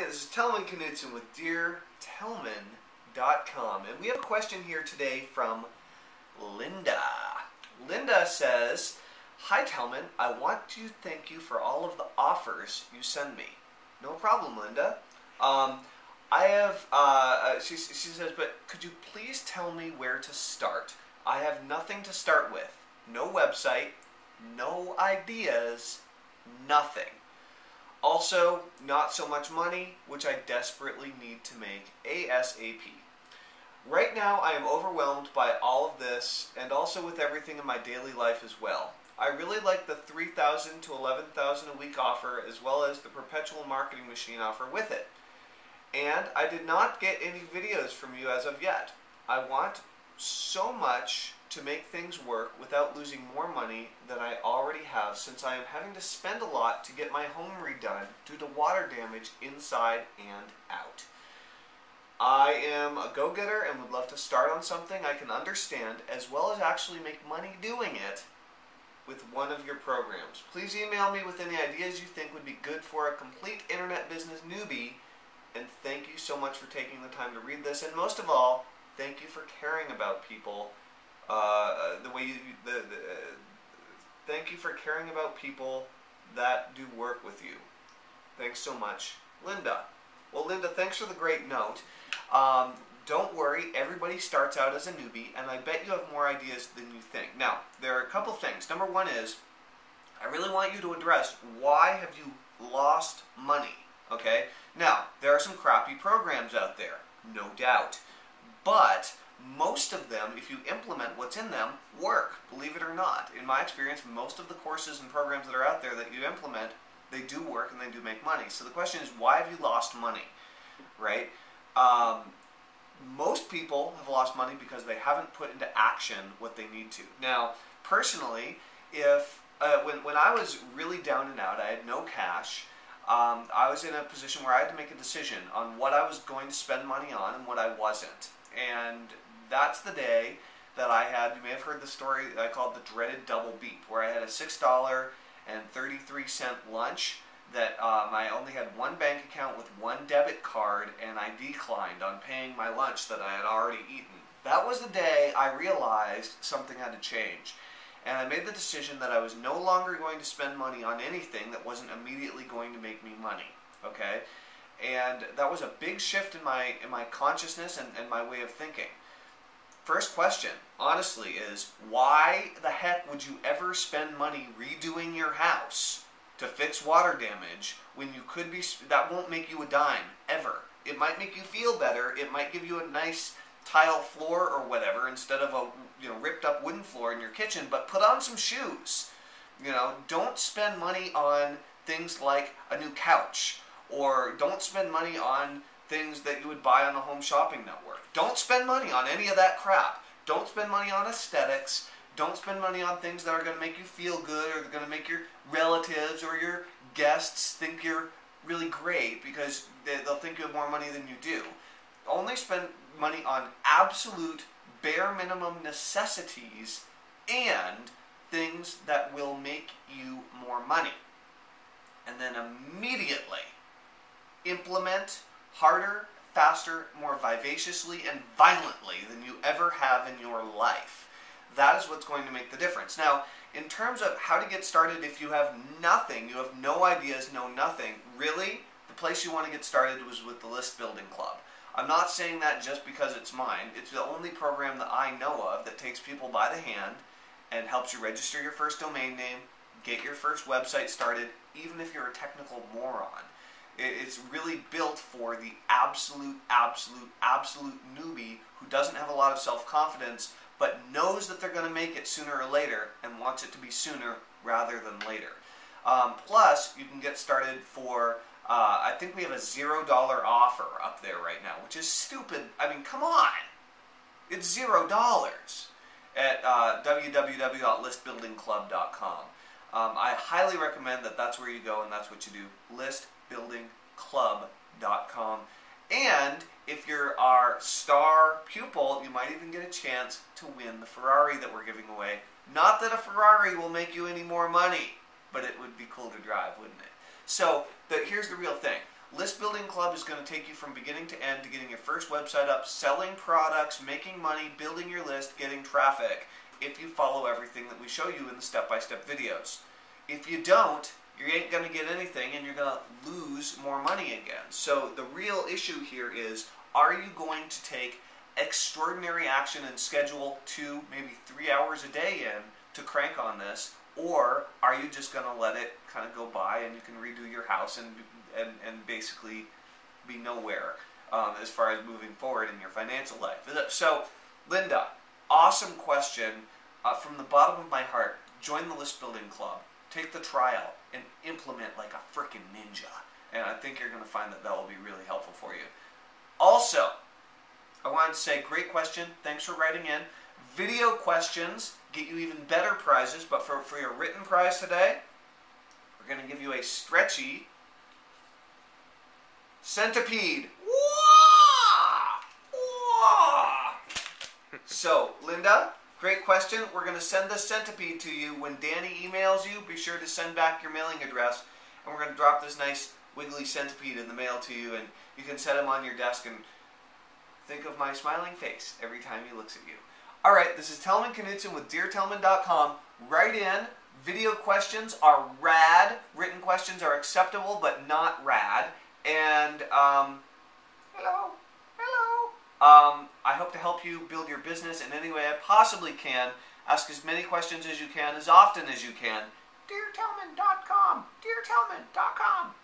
Hey, this is Tellman Knudsen with DearTellman.com, and we have a question here today from Linda. Linda says, "Hi Tellman, I want to thank you for all of the offers you send me." No problem, Linda. She says, but could you please tell me where to start? I have nothing to start with. No website, no ideas, nothing. Also, not so much money, which I desperately need to make ASAP. Right now, I am overwhelmed by all of this, and also with everything in my daily life as well. I really like the $3,000 to $11,000 a week offer, as well as the perpetual marketing machine offer with it. And I did not get any videos from you as of yet. I want so much to make things work without losing more money than I already have, since I am having to spend a lot to get my home redone due to water damage inside and out. I am a go-getter and would love to start on something I can understand, as well as actually make money doing it with one of your programs. Please email me with any ideas you think would be good for a complete internet business newbie, and thank you so much for taking the time to read this, and most of all, thank you for caring about people. Thank you for caring about people that do work with you. Thanks so much, Linda. Well, Linda, thanks for the great note. Don't worry, everybody starts out as a newbie, and I bet you have more ideas than you think. Now, there are a couple things. Number one is, I really want you to address, why have you lost money? Okay? Now, there are some crappy programs out there, no doubt. But most of them, if you implement what's in them, work, believe it or not. In my experience, most of the courses and programs that are out there that you implement, they do work and they do make money. So the question is, why have you lost money, right? Most people have lost money because they haven't put into action what they need to. Now, personally, when I was really down and out, I had no cash, I was in a position where I had to make a decision on what I was going to spend money on and what I wasn't. And that's the day that I had, you may have heard the story I called the dreaded double beep, where I had a $6.33 lunch that I only had one bank account with one debit card, and I declined on paying my lunch that I had already eaten. That was the day I realized something had to change. And I made the decision that I was no longer going to spend money on anything that wasn't immediately going to make me money, okay? And that was a big shift in my consciousness and my way of thinking. First question, honestly, is why the heck would you ever spend money redoing your house to fix water damage when you could be, that won't make you a dime, ever. It might make you feel better, it might give you a nice tile floor or whatever instead of a ripped up wooden floor in your kitchen, but put on some shoes. Don't spend money on things like a new couch, or don't spend money on things that you would buy on the Home Shopping Network. Don't spend money on any of that crap. Don't spend money on aesthetics. Don't spend money on things that are going to make you feel good, or they're going to make your relatives or your guests think you're really great, because they'll think you have more money than you do. Only spend money on absolute bare minimum necessities and things that will make you more money. And then immediately implement harder, faster, more vivaciously and violently than you ever have in your life. That is what's going to make the difference. Now, in terms of how to get started, if you have nothing, you have no ideas, no nothing, really, the place you want to get started was with the List Building Club. I'm not saying that just because it's mine. It's the only program that I know of that takes people by the hand and helps you register your first domain name, get your first website started, even if you're a technical moron. It's really built for the absolute newbie who doesn't have a lot of self-confidence, but knows that they're going to make it sooner or later and wants it to be sooner rather than later. Plus, you can get started for, I think we have a $0 offer up there right now, which is stupid. I mean, come on. It's $0 at www.listbuildingclub.com. I highly recommend that that's where you go and that's what you do. Listbuildingclub.com. And if you're our star pupil, you might even get a chance to win the Ferrari that we're giving away. Not that a Ferrari will make you any more money, but it would be cool to drive, wouldn't it? So here's the real thing. List Building Club is going to take you from beginning to end to getting your first website up, selling products, making money, building your list, getting traffic, if you follow everything that we show you in the step-by-step videos. If you don't, you ain't going to get anything and you're going to lose more money again. So the real issue here is, are you going to take extraordinary action and schedule 2, maybe 3 hours a day in to crank on this, or are you just going to let it kind of go by and you can redo your house and basically be nowhere as far as moving forward in your financial life? So, Linda, awesome question. From the bottom of my heart, join the List Building Club. Take the trial and implement like a freaking ninja. And I think you're going to find that will be really helpful for you. Also, I wanted to say, great question. Thanks for writing in. Video questions get you even better prizes, but for your written prize today, we're going to give you a stretchy centipede. Wah! Wah! So, Linda, great question. We're going to send this centipede to you. When Danny emails you, be sure to send back your mailing address, and we're going to drop this nice wiggly centipede in the mail to you, and you can set him on your desk and think of my smiling face every time he looks at you. Alright, this is Tellman Knutson with DearTellman.com. Write in. Video questions are rad. Written questions are acceptable, but not rad. And, hello. I hope to help you build your business in any way I possibly can. Ask as many questions as you can, as often as you can. DearTellman.com. DearTellman.com.